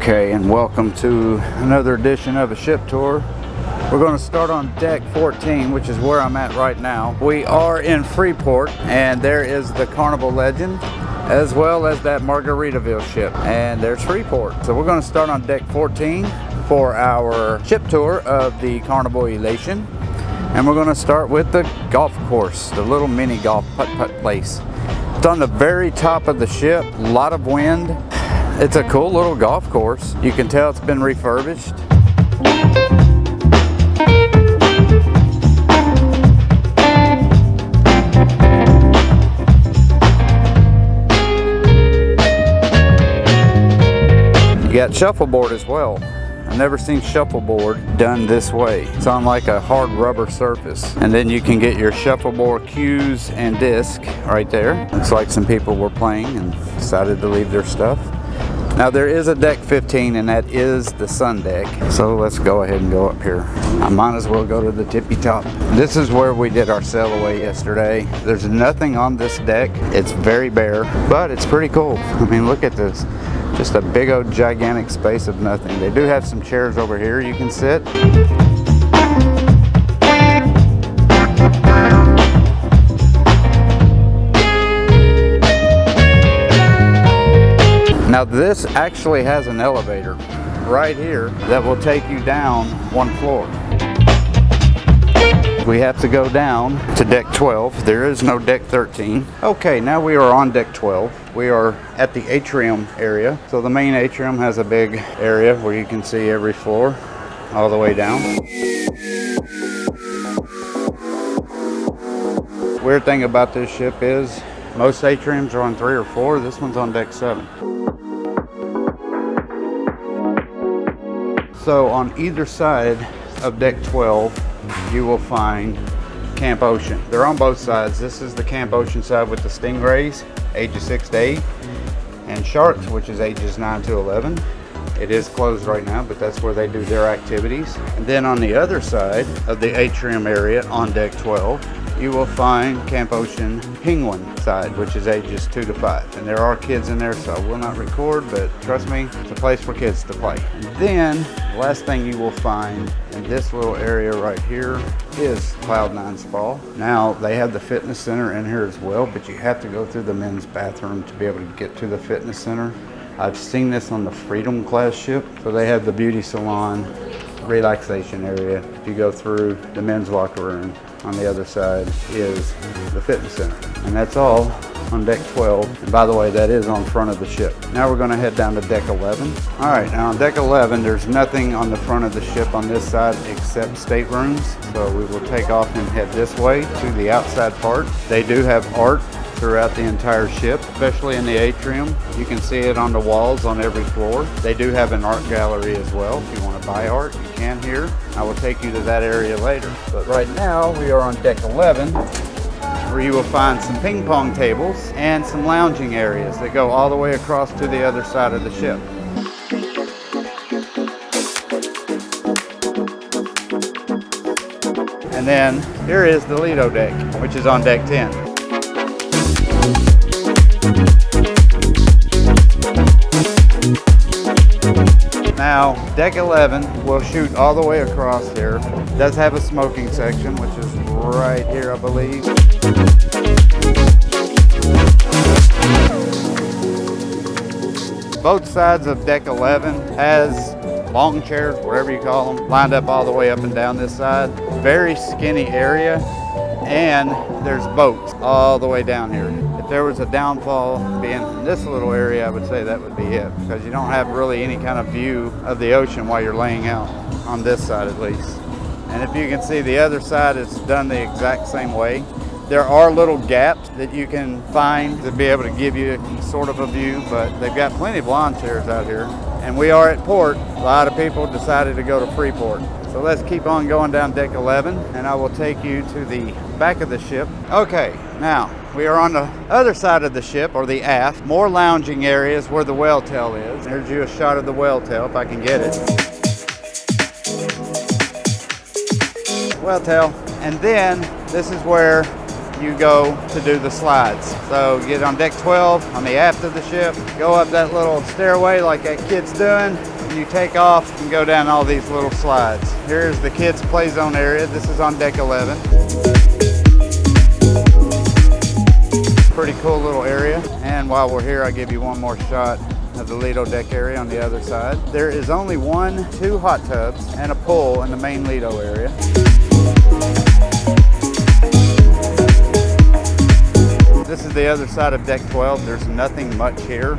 Okay, and welcome to another edition of a ship tour. We're going to start on deck 14, which is where I'm at right now. We are in Freeport, and there is the Carnival Legend, as well as that Margaritaville ship, and there's Freeport. So we're going to start on deck 14 for our ship tour of the Carnival Elation, and we're going to start with the golf course, the little mini golf putt-putt place. It's on the very top of the ship, a lot of wind. It's a cool little golf course. You can tell it's been refurbished. You got shuffleboard as well. I've never seen shuffleboard done this way. It's on like a hard rubber surface. And then you can get your shuffleboard cues and disc right there. Looks like some people were playing and decided to leave their stuff. Now there is a deck 15, and that is the sun deck. So let's go ahead and go up here. I might as well go to the tippy top. This is where we did our sail away yesterday. There's nothing on this deck. It's very bare, but it's pretty cool. I mean, look at this. Just a big old gigantic space of nothing. They do have some chairs over here you can sit. Now this actually has an elevator right here that will take you down one floor. We have to go down to deck 12. There is no deck 13. Okay, now we are on deck 12. We are at the Atrium area. So the main atrium has a big area where you can see every floor all the way down. Weird thing about this ship is most atriums are on 3 or 4. This one's on deck 7. So on either side of deck 12, you will find Camp Ocean. They're on both sides. This is the Camp Ocean side with the Stingrays, ages 6 to 8, and Sharks, which is ages 9 to 11. It is closed right now, but that's where they do their activities. And then on the other side of the atrium area on deck 12, you will find Camp Ocean Penguin side, which is ages 2 to 5. And there are kids in there, so I will not record, but trust me, it's a place for kids to play. And then the last thing you will find in this little area right here is Cloud9 Spa. Now they have the fitness center in here as well, but you have to go through the men's bathroom to be able to get to the fitness center. I've seen this on the Freedom class ship. So they have the beauty salon, relaxation area. If you go through the men's locker room, on the other side is the fitness center. And that's all on deck 12. And by the way, that is on front of the ship. Now we're gonna head down to deck 11. All right, now on deck 11, there's nothing on the front of the ship on this side except staterooms. So we will take off and head this way to the outside part. They do have art throughout the entire ship, especially in the atrium. You can see it on the walls on every floor. They do have an art gallery as well. If you want to buy art, you can here. I will take you to that area later. But right now we are on deck 11, where you will find some ping pong tables and some lounging areas that go all the way across to the other side of the ship. And then here is the Lido deck, which is on deck 10. Now, deck 11 will shoot all the way across here. It does have a smoking section, which is right here, I believe. Both sides of deck 11 has long chairs, whatever you call them, lined up all the way up and down this side. Very skinny area, and there's boats all the way down here. If there was a downfall being in this little area, I would say that would be it, because you don't have really any kind of view of the ocean while you're laying out, on this side at least. And if you can see, the other side is done the exact same way. There are little gaps that you can find to be able to give you sort of a view, but they've got plenty of lawn chairs out here. And we are at port. A lot of people decided to go to Freeport. So let's keep on going down deck 11, and I will take you to the back of the ship. Okay, now we are on the other side of the ship, or the aft. More lounging areas where the whale tail is. There's you a shot of the whale tail, if I can get it. Whale tail. And then this is where you go to do the slides. So get on deck 12 on the aft of the ship, go up that little stairway like that kid's doing, and you take off and go down all these little slides. Here's the kids' play zone area. This is on deck 11. Pretty cool little area. And while we're here, I'll give you one more shot of the Lido deck area on the other side. There is only 2 hot tubs and a pool in the main Lido area. This is the other side of deck 12. There's nothing much here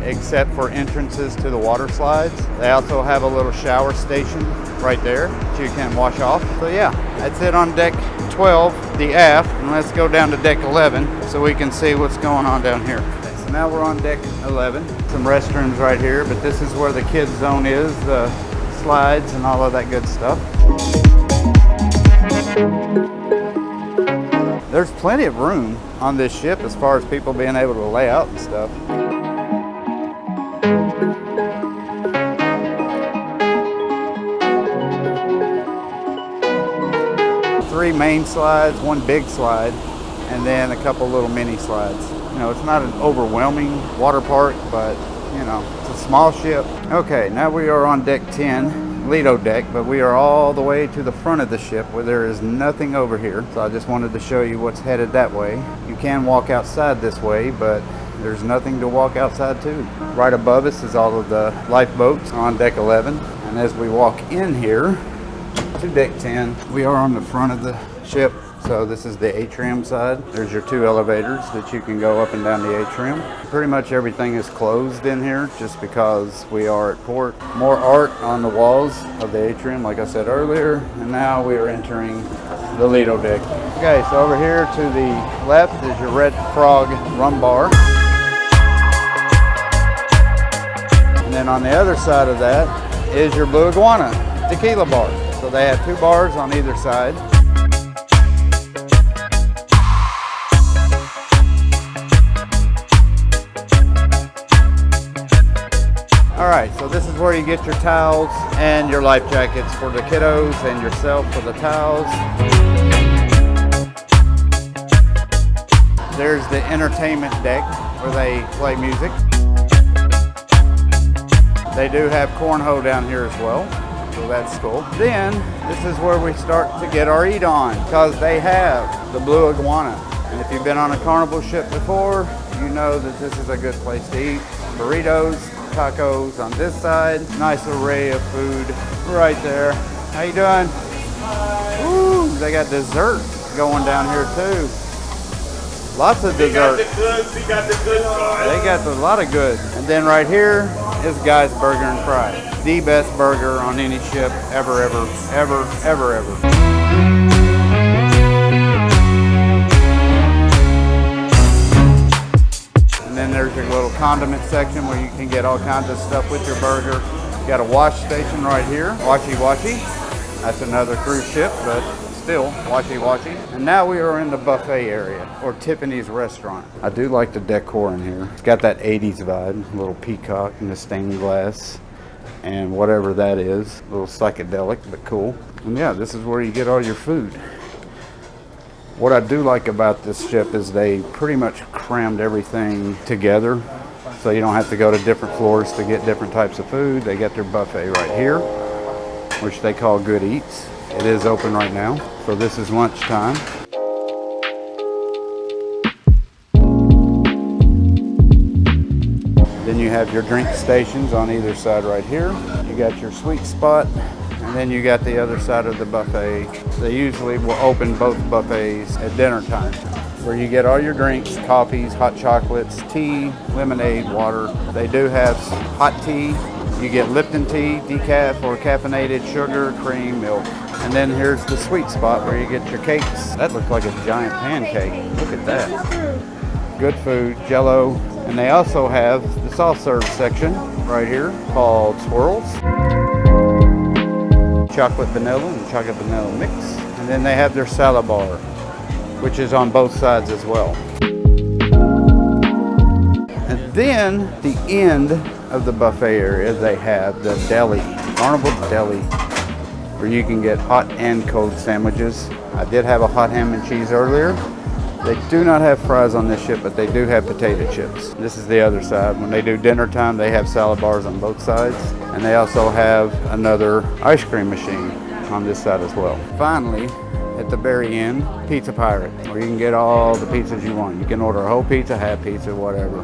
except for entrances to the water slides. They also have a little shower station right there that you can wash off. So yeah, that's it on deck 12, the aft, and let's go down to deck 11 so we can see what's going on down here. So now we're on deck 11. Some restrooms right here, but this is where the kids zone is, the slides and all of that good stuff. There's plenty of room on this ship as far as people being able to lay out and stuff. Three main slides, one big slide, and then a couple little mini slides. You know, it's not an overwhelming water park, but you know, it's a small ship. Okay, now we are on deck 10, Lido deck, but we are all the way to the front of the ship where there is nothing over here. So I just wanted to show you what's headed that way. You can walk outside this way, but there's nothing to walk outside to. Right above us is all of the lifeboats on deck 11. And as we walk in here to deck 10, we are on the front of the ship. So this is the Atrium side. There's your 2 elevators that you can go up and down the Atrium. Pretty much everything is closed in here just because we are at port. More art on the walls of the Atrium, like I said earlier. And now we are entering the Lido deck. Okay, so over here to the left is your Red Frog rum bar. And then on the other side of that is your Blue Iguana tequila bar. So they have 2 bars on either side. All right, so this is where you get your towels and your life jackets for the kiddos and yourself for the towels. There's the entertainment deck where they play music. They do have cornhole down here as well, so that's cool. Then, this is where we start to get our eat on, because they have the Blue Iguana. And if you've been on a Carnival ship before, you know that this is a good place to eat. Burritos, tacos on this side. Nice array of food right there. How you doing? Hi. Ooh, they got dessert going down here too. Lots of dessert. We got the good guys. They got a lot of good. And then right here is Guy's Burger and Fries. The best burger on any ship ever, ever, ever, ever, ever. And then there's your little condiment section where you can get all kinds of stuff with your burger. You got a wash station right here, Washy Washy. That's another cruise ship, but still Washy Washy. And now we are in the buffet area, or Tiffany's restaurant. I do like the decor in here. It's got that 80s vibe, a little peacock and the stained glass and whatever that is. A little psychedelic, but cool. And yeah, this is where you get all your food. What I do like about this ship is they pretty much crammed everything together, so you don't have to go to different floors to get different types of food. They got their buffet right here, which they call Good Eats. It is open right now, so this is lunchtime. Then you have your drink stations on either side right here. You got your sweet spot. And then you got the other side of the buffet. They usually will open both buffets at dinner time, where you get all your drinks, coffees, hot chocolates, tea, lemonade, water. They do have hot tea. You get Lipton tea, decaf or caffeinated, sugar, cream, milk. And then here's the sweet spot where you get your cakes. That looks like a giant pancake. Look at that. Good food, Jell-O. And they also have the soft serve section right here called Swirls. Chocolate vanilla and chocolate vanilla mix. And then they have their salad bar, which is on both sides as well. And then the end of the buffet area, they have the deli, Carnival Deli, where you can get hot and cold sandwiches. I did have a hot ham and cheese earlier. They do not have fries on this ship, but they do have potato chips. This is the other side. When they do dinner time, they have salad bars on both sides. And they also have another ice cream machine on this side as well. Finally, at the very end, Pizza Pirate, where you can get all the pizzas you want. You can order a whole pizza, half pizza, whatever.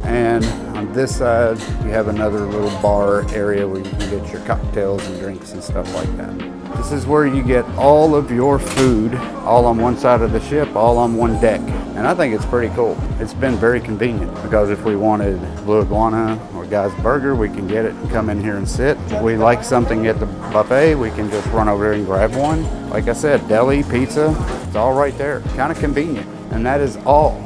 And on this side, you have another little bar area where you can get your cocktails and drinks and stuff like that. This is where you get all of your food, all on one side of the ship, all on one deck. And I think it's pretty cool. It's been very convenient because if we wanted Blue Iguana or Guy's Burger, we can get it and come in here and sit. If we like something at the buffet, we can just run over there and grab one. Like I said, deli, pizza, it's all right there. Kind of convenient. And that is all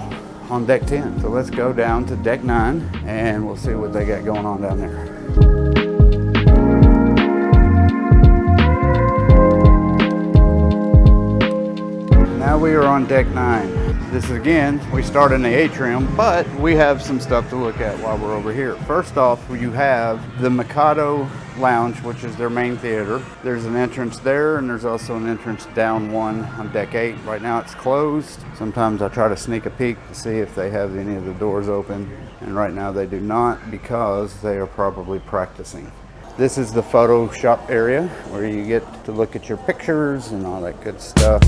on deck 10. So let's go down to deck 9 and we'll see what they got going on down there. Now we are on deck 9. This is again, we start in the atrium, but we have some stuff to look at while we're over here. First off, you have the Mikado Lounge, which is their main theater. There's an entrance there, and there's also an entrance down one on deck 8. Right now it's closed. Sometimes I try to sneak a peek to see if they have any of the doors open, and right now they do not because they are probably practicing. This is the photo shop area where you get to look at your pictures and all that good stuff.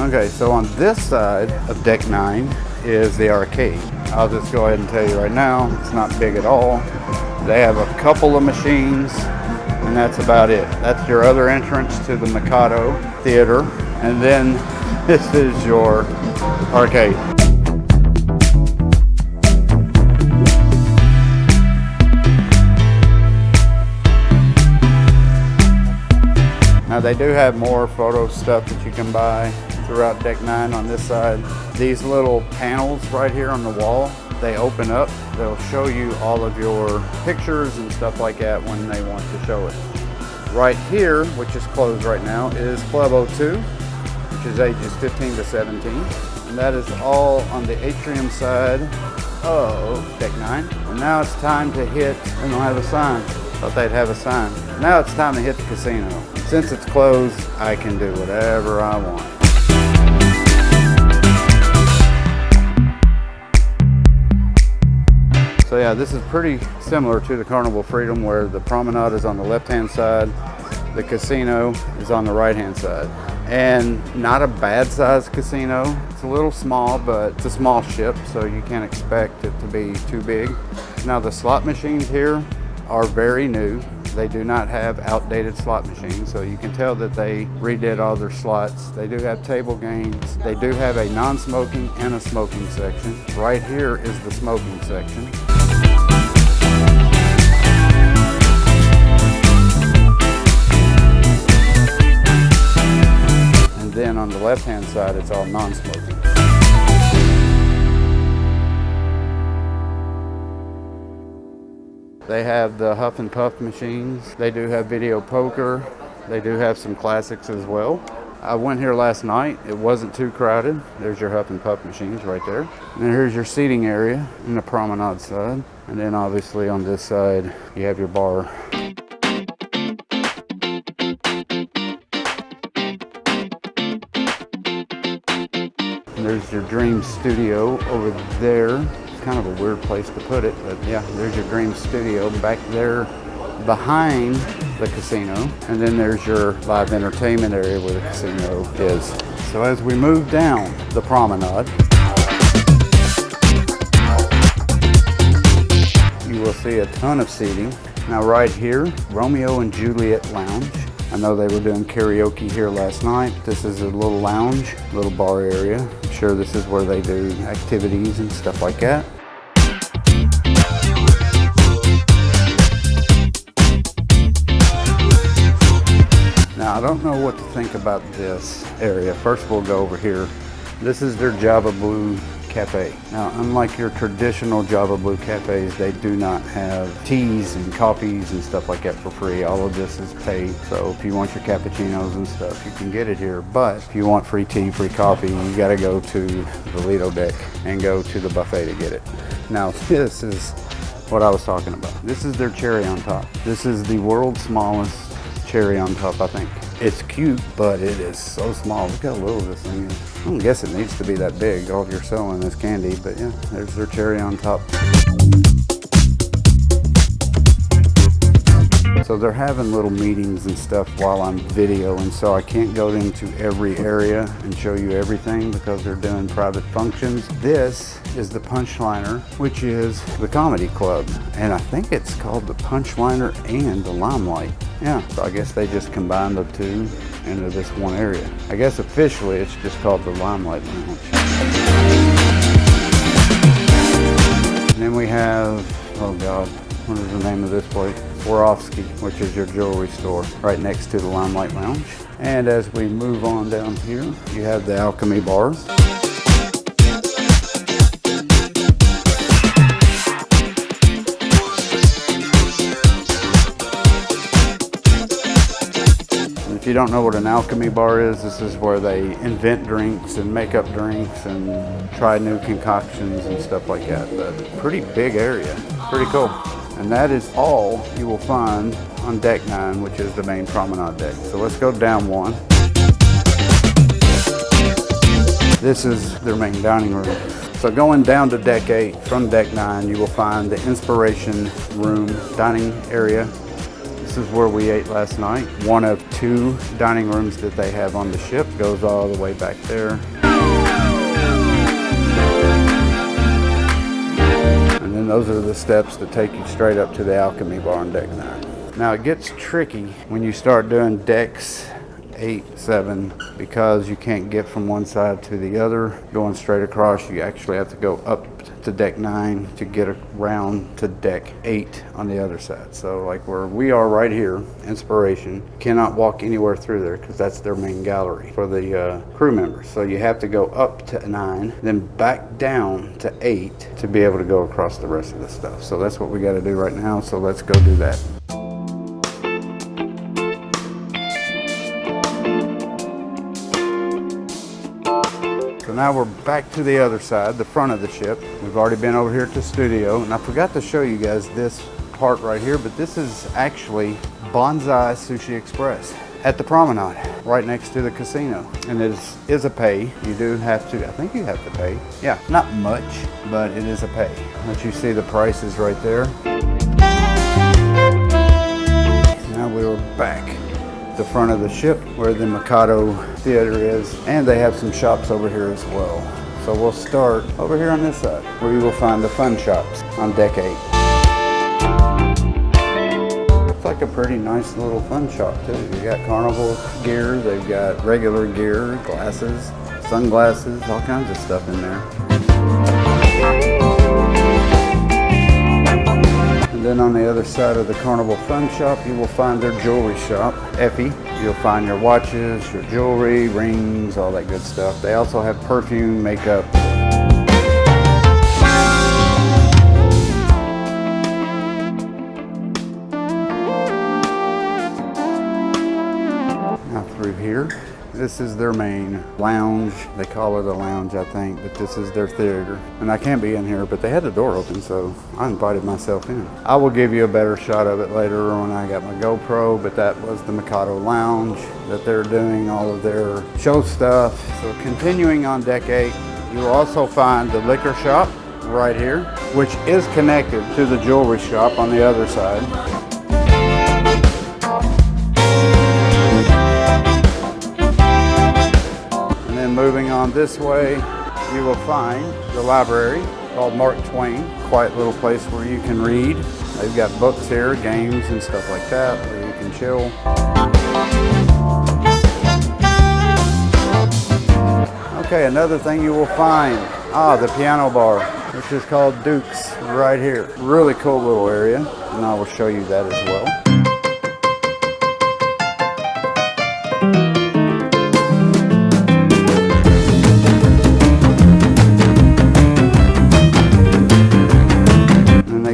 Okay, so on this side of deck 9 is the arcade. I'll just go ahead and tell you right now, it's not big at all. They have a couple of machines, and that's about it. That's your other entrance to the Mikado Theater, and then this is your arcade. Now they do have more photo stuff that you can buy throughout deck 9 on this side. These little panels right here on the wall, they open up. They'll show you all of your pictures and stuff like that when they want to show it. Right here, which is closed right now, is Club 02, which is ages 15 to 17. And that is all on the atrium side of deck 9. And now it's time to hit, they don't have a sign. Thought they'd have a sign. Now it's time to hit the casino. Since it's closed, I can do whatever I want. So yeah, this is pretty similar to the Carnival Freedom where the Promenade is on the left-hand side, the casino is on the right-hand side. And not a bad sized casino. It's a little small, but it's a small ship, so you can't expect it to be too big. Now the slot machines here are very new. They do not have outdated slot machines, so you can tell that they redid all their slots. They do have table games. They do have a non-smoking and a smoking section. Right here is the smoking section. And then on the left-hand side, it's all non-smoking. They have the Huff and Puff machines. They do have video poker. They do have some classics as well. I went here last night. It wasn't too crowded. There's your Huff and Puff machines right there. And then here's your seating area in the promenade side. And then obviously on this side, you have your bar. And there's your dream studio over there. Kind of a weird place to put it, but yeah, there's your dream studio back there behind the casino, and then there's your live entertainment area where the casino is. So as we move down the promenade, you will see a ton of seating. Now right here, Romeo and Juliet Lounge. I know they were doing karaoke here last night. This is a little lounge, little bar area. I'm sure this is where they do activities and stuff like that. Now I don't know what to think about this area. First we'll go over here. This is their Java Blue Cafe. Now unlike your traditional Java Blue cafes, they do not have teas and coffees and stuff like that for free. All of this is paid. So if you want your cappuccinos and stuff, you can get it here. But if you want free tea, free coffee, you gotta go to the Lido deck and go to the buffet to get it. Now this is what I was talking about. This is their cherry on top. This is the world's smallest cherry on top, I think. It's cute, but it is so small. Look how little this thing is. I don't guess it needs to be that big. All you're selling is candy, but yeah, there's their cherry on top. So they're having little meetings and stuff while I'm videoing, so I can't go into every area and show you everything because they're doing private functions. This is the Punchliner, which is the comedy club, and I think it's called the Punchliner and the Limelight. Yeah, so I guess they just combined the two into this one area. I guess officially it's just called the Limelight Lounge. And then we have, oh God, what is the name of this place? Swarovski, which is your jewelry store, right next to the Limelight Lounge. And as we move on down here, you have the Alchemy Bar. If you don't know what an alchemy bar is, this is where they invent drinks and make up drinks and try new concoctions and stuff like that. But pretty big area, pretty cool. And that is all you will find on deck 9, which is the main promenade deck. So let's go down one. This is their main dining room. So going down to deck 8 from deck 9, you will find the Inspiration Room dining area. This is where we ate last night. One of 2 dining rooms that they have on the ship. Goes all the way back there. And then those are the steps that take you straight up to the Alchemy Bar on deck 9. Now it gets tricky when you start doing decks 8, 7, because you can't get from one side to the other going straight across. You actually have to go up to deck 9 to get around to deck 8 on the other side. So like where we are right here, Inspiration, cannot walk anywhere through there because that's their main gallery for the crew members. So you have to go up to 9, then back down to 8 to be able to go across the rest of the stuff. So that's what we got to do right now. So let's go do that. So now we're back to the other side, the front of the ship. We've already been over here to studio, and I forgot to show you guys this part right here, but this is actually Bonsai Sushi Express at the Promenade, right next to the casino. And it is a pay. You do have to, I think you have to pay. Yeah, not much, but it is a pay. Let you see the prices right there. Now we're back the front of the ship where the Mikado Theater is, and they have some shops over here as well. So we'll start over here on this side where you will find the fun shops on deck 8. It's like a pretty nice little fun shop too. You got Carnival gear, they've got regular gear, glasses, sunglasses, all kinds of stuff in there. And then on the other side of the Carnival Fun Shop, you will find their jewelry shop, Effie. You'll find your watches, your jewelry, rings, all that good stuff. They also have perfume, makeup. Now through here, this is their main lounge. They call it a lounge, I think, but this is their theater. And I can't be in here, but they had the door open, so I invited myself in. I will give you a better shot of it later when I got my GoPro, but that was the Mikado Lounge that they're doing all of their show stuff. So continuing on deck 8, you will also find the liquor shop right here, which is connected to the jewelry shop on the other side. Moving on this way, you will find the library called Mark Twain. Quiet little place where you can read. They've got books here, games and stuff like that where you can chill. Okay, another thing you will find, the piano bar, which is called Duke's right here. Really cool little area, and I will show you that as well.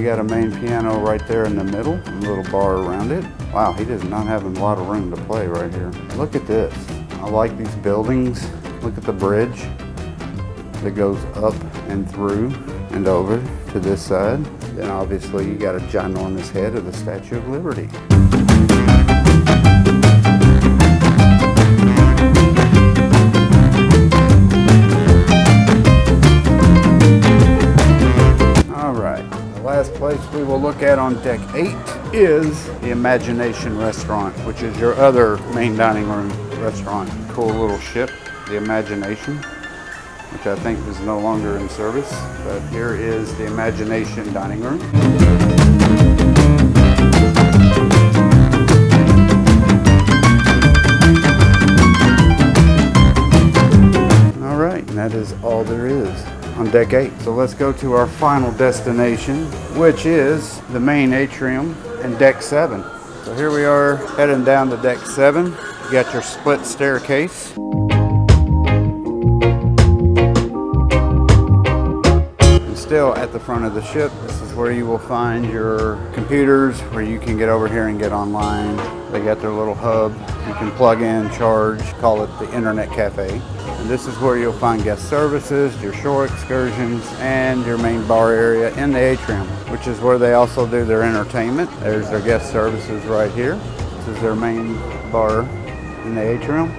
Got a main piano right there in the middle, a little bar around it. Wow, he does not have a lot of room to play right here. Look at this. I like these buildings. Look at the bridge that goes up and through and over to this side. Then obviously you got a ginormous head of the Statue of Liberty. place we will look at on deck 8 is the Imagination Restaurant, which is your other main dining room restaurant. Cool little ship, the Imagination, which I think is no longer in service, but here is the Imagination dining room. All right, and that is all there is on deck 8. So let's go to our final destination, which is the main atrium and deck 7. So here we are heading down to deck 7. You got your split staircase. And still at the front of the ship, this is where you will find your computers, where you can get over here and get online. They got their little hub. You can plug in, charge, call it the Internet Cafe. And this is where you'll find guest services, your shore excursions, and your main bar area in the atrium, which is where they also do their entertainment. There's their guest services right here. This is their main bar in the atrium.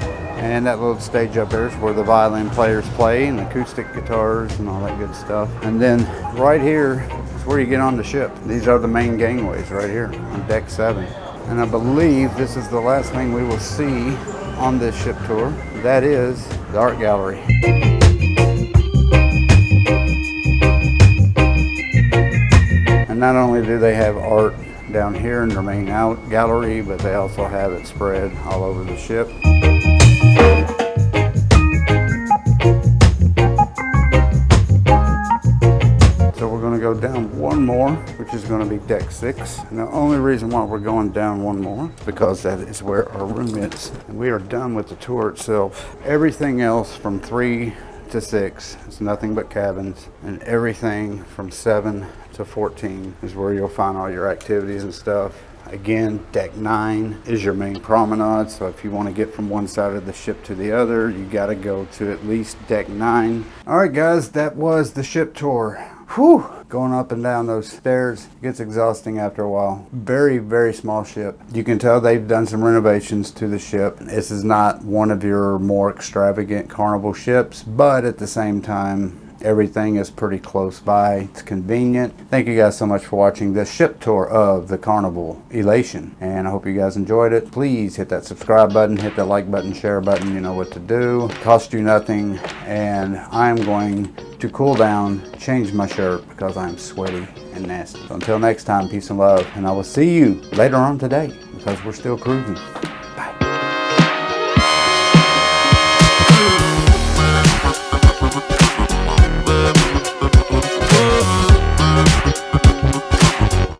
And that little stage up there is where the violin players play and acoustic guitars and all that good stuff. And then right here is where you get on the ship. These are the main gangways right here on deck 7. And I believe this is the last thing we will see on this ship tour. That is the art gallery. And not only do they have art down here in their main out gallery, but they also have it spread all over the ship. So we're going to go down one more, which is going to be deck 6. And the only reason why we're going down one more is because that is where our room is. And we are done with the tour itself. Everything else from 3 to 6 is nothing but cabins, and everything from 7 to 14 is where you'll find all your activities and stuff. Again, deck 9 is your main promenade, so if you want to get from one side of the ship to the other, you got to go to at least deck 9. All right, guys, that was the ship tour. Whew, going up and down those stairs gets exhausting after a while. Very, very small ship. You can tell they've done some renovations to the ship. This is not one of your more extravagant Carnival ships, but at the same time, everything is pretty close by. It's convenient. Thank you guys so much for watching this ship tour of the Carnival Elation. And I hope you guys enjoyed it. Please hit that subscribe button, hit that like button, share button. You know what to do. It costs you nothing. And I'm going to cool down, change my shirt because I'm sweaty and nasty. So until next time, peace and love. And I will see you later on today because we're still cruising.